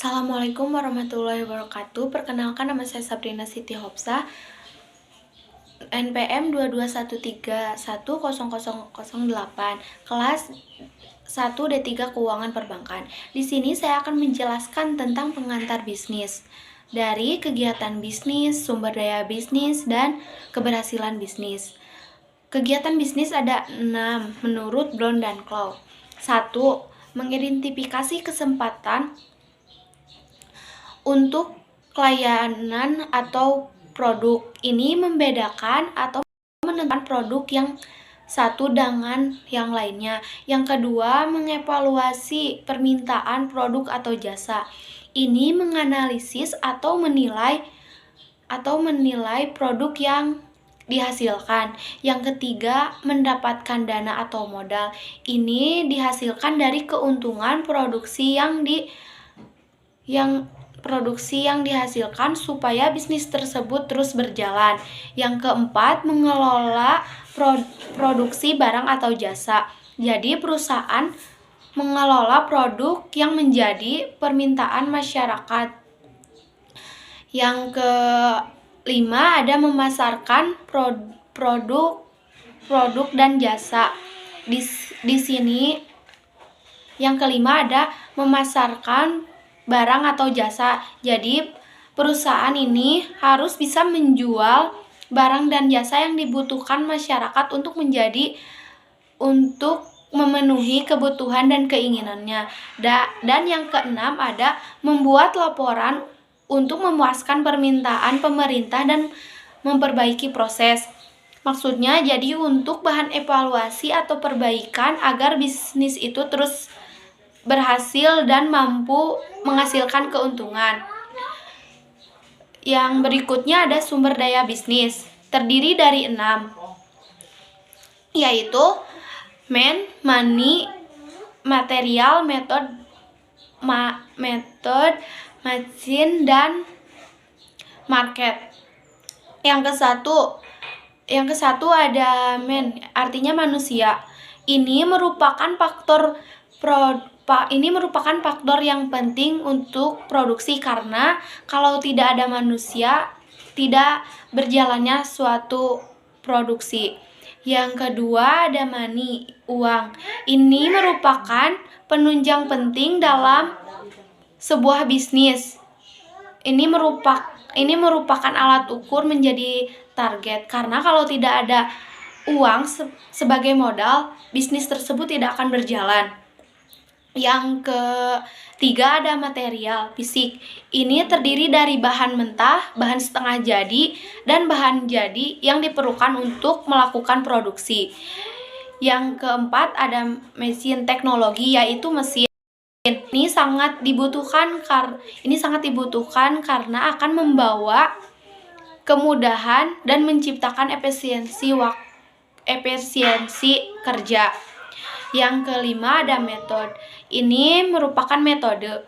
Assalamualaikum warahmatullahi wabarakatuh. Perkenalkan, nama saya Sabrina Siti Hopsa, NPM 2213100008, kelas 1D3 Keuangan Perbankan. Di sini saya akan menjelaskan tentang pengantar bisnis, dari kegiatan bisnis, sumber daya bisnis, dan keberhasilan bisnis. Kegiatan bisnis ada 6 menurut Brown dan Clough. 1. Mengidentifikasi kesempatan untuk layanan atau produk. Ini membedakan atau menentukan produk yang satu dengan yang lainnya. Yang kedua, mengevaluasi permintaan produk atau jasa. Ini menganalisis atau menilai produk yang dihasilkan. Yang ketiga, mendapatkan dana atau modal. Ini dihasilkan dari keuntungan produksi yang dihasilkan supaya bisnis tersebut terus berjalan. Yang keempat, mengelola produksi barang atau jasa. Jadi perusahaan mengelola produk yang menjadi permintaan masyarakat. Yang kelima, ada memasarkan produk dan jasa. Di sini yang kelima ada memasarkan barang atau jasa. Jadi perusahaan ini harus bisa menjual barang dan jasa yang dibutuhkan masyarakat untuk memenuhi kebutuhan dan keinginannya. Dan yang keenam ada membuat laporan untuk memuaskan permintaan pemerintah dan memperbaiki proses. Maksudnya jadi untuk bahan evaluasi atau perbaikan agar bisnis itu terus berhasil dan mampu menghasilkan keuntungan. Yang berikutnya ada sumber daya bisnis, terdiri dari 6, yaitu money, material, method, machine, dan market. Yang kesatu ada artinya manusia. Ini merupakan faktor yang penting untuk produksi, karena kalau tidak ada manusia, tidak berjalannya suatu produksi. Yang kedua ada money, uang. Ini merupakan penunjang penting dalam sebuah bisnis. Ini merupakan alat ukur menjadi target, karena kalau tidak ada uang sebagai modal, bisnis tersebut tidak akan berjalan. Yang ketiga ada material, fisik. Ini terdiri dari bahan mentah, bahan setengah jadi, dan bahan jadi yang diperlukan untuk melakukan produksi. Yang keempat ada mesin, teknologi, yaitu mesin. Ini sangat dibutuhkan karena akan membawa kemudahan dan menciptakan efisiensi kerja. Yang kelima ada metode. Ini merupakan metode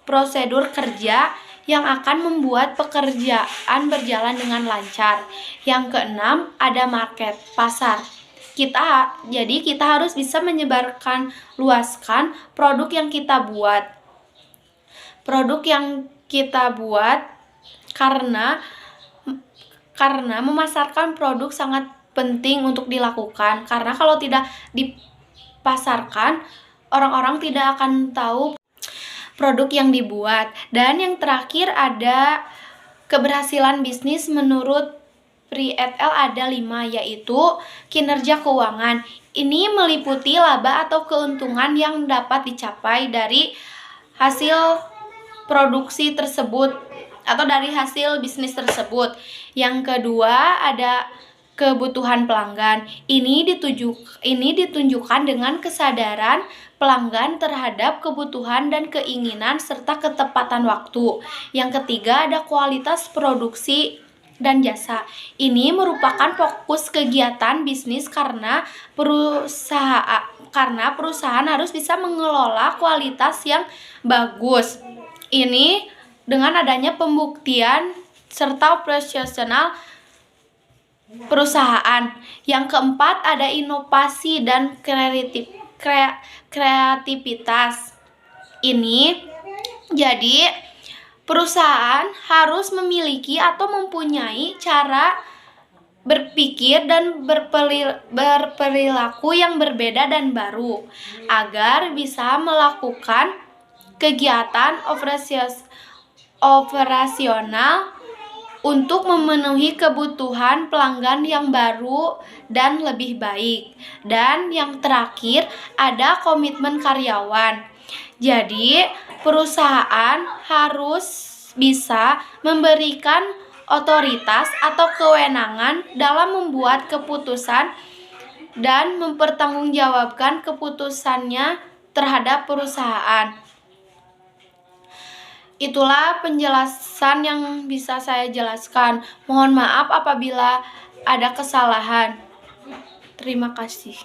prosedur kerja yang akan membuat pekerjaan berjalan dengan lancar. Yang keenam ada market, pasar. Jadi kita harus bisa luaskan produk yang kita buat. Karena memasarkan produk sangat penting untuk dilakukan, karena kalau tidak dipasarkan, orang-orang tidak akan tahu produk yang dibuat. Dan yang terakhir ada keberhasilan bisnis menurut Pri et al. Ada 5, yaitu kinerja keuangan. Ini meliputi laba atau keuntungan yang dapat dicapai dari hasil produksi tersebut atau dari hasil bisnis tersebut. Yang kedua ada kebutuhan pelanggan. Ini ditunjukkan dengan kesadaran pelanggan terhadap kebutuhan dan keinginan serta ketepatan waktu. Yang ketiga ada kualitas produksi dan jasa. Ini merupakan fokus kegiatan bisnis karena perusahaan harus bisa mengelola kualitas yang bagus. Ini dengan adanya pembuktian serta operasional perusahaan. Yang keempat ada inovasi dan kreativitas. ini. Jadi, perusahaan harus memiliki atau mempunyai cara berpikir dan berperilaku yang berbeda dan baru agar bisa melakukan kegiatan operasional untuk memenuhi kebutuhan pelanggan yang baru dan lebih baik. Dan yang terakhir, ada komitmen karyawan. Jadi, perusahaan harus bisa memberikan otoritas atau kewenangan dalam membuat keputusan dan mempertanggungjawabkan keputusannya terhadap perusahaan. Itulah penjelasan yang bisa saya jelaskan. Mohon maaf apabila ada kesalahan. Terima kasih.